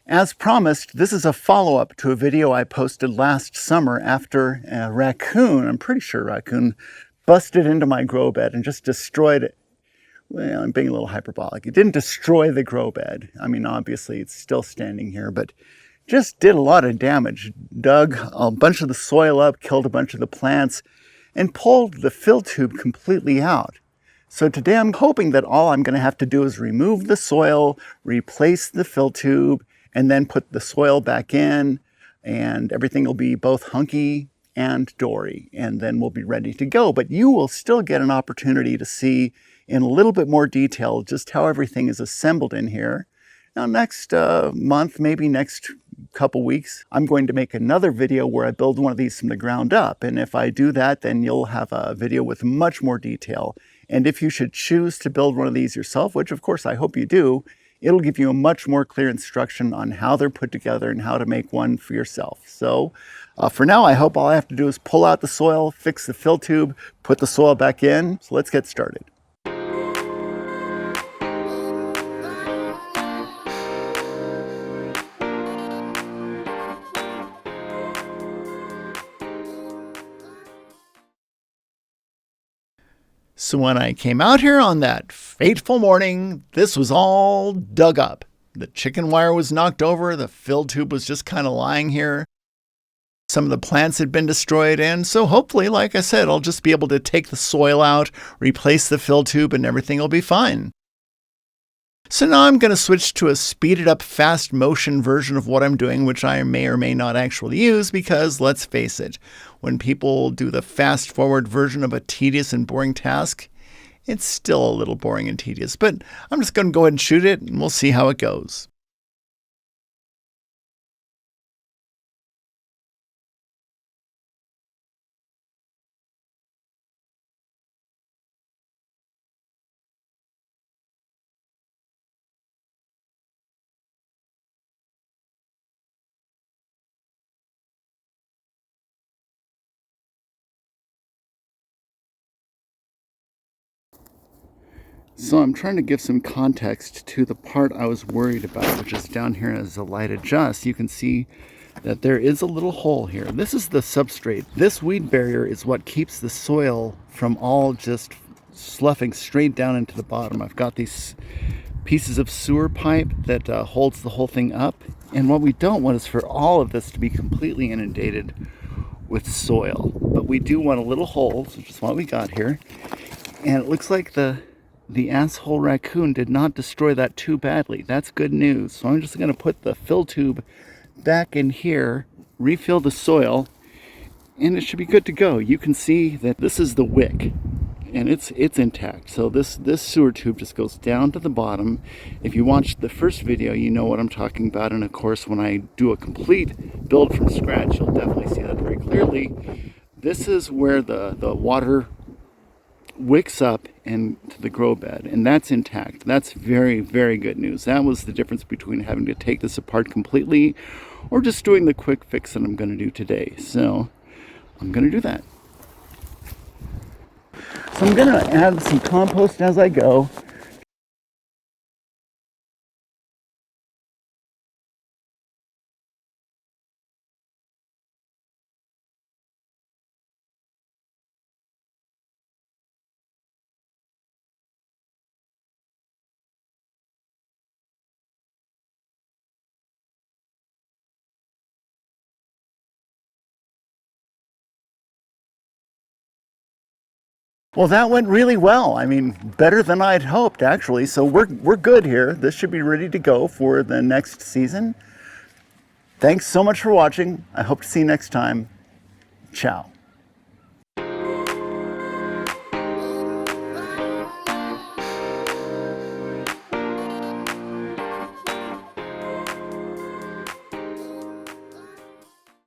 As promised, this is a follow-up to a video I posted last summer after a raccoon, I'm pretty sure a raccoon, busted into my grow bed and just destroyed it. Well, I'm being a little hyperbolic. It didn't destroy the grow bed. I mean, obviously it's still standing here, but just did a lot of damage. Dug a bunch of the soil up, killed a bunch of the plants, and pulled the fill tube completely out. So today I'm hoping that all I'm going to have to do is remove the soil, replace the fill tube, and then put the soil back in, and everything will be both hunky and dory, and then we'll be ready to go. But you will still get an opportunity to see in a little bit more detail just how everything is assembled in here. Now next month, maybe next couple weeks, I'm going to make another video where I build one of these from the ground up. And if I do that, then you'll have a video with much more detail. And if you should choose to build one of these yourself, which of course I hope you do, it'll give you a much more clear instruction on how they're put together and how to make one for yourself. So for now, I hope all I have to do is pull out the soil, fix the fill tube, put the soil back in. So let's get started. So when I came out here on that fateful morning, this was all dug up. The chicken wire was knocked over, the fill tube was just kind of lying here. Some of the plants had been destroyed, and so hopefully, like I said, I'll just be able to take the soil out, replace the fill tube, and everything will be fine. So now I'm going to switch to a speeded up fast motion version of what I'm doing, which I may or may not actually use because, let's face it, when people do the fast forward version of a tedious and boring task, it's still a little boring and tedious. But I'm just going to go ahead and shoot it and we'll see how it goes. So I'm trying to give some context to the part I was worried about, which is down here as the light adjusts. You can see that there is a little hole here. This is the substrate. This weed barrier is what keeps the soil from all just sloughing straight down into the bottom. I've got these pieces of sewer pipe that holds the whole thing up. And what we don't want is for all of this to be completely inundated with soil. But we do want a little hole, which is what we got here. And it looks like the asshole raccoon did not destroy that too badly. That's good news. So I'm just going to put the fill tube back in here, refill the soil, and it should be good to go. You can see that this is the wick, and it's intact. So this sewer tube just goes down to the bottom. If you watched the first video, you know what I'm talking about. And of course, when I do a complete build from scratch, you'll definitely see that very clearly. This is where the water wicks up into the grow bed, and that's intact. That's very, very good news. That was the difference between having to take this apart completely or just doing the quick fix that I'm going to do today. So I'm going to do that. So I'm going to add some compost as I go. Well, that went really well. I mean, better than I'd hoped, actually. So we're good here. This should be ready to go for the next season. Thanks so much for watching. I hope to see you next time. Ciao.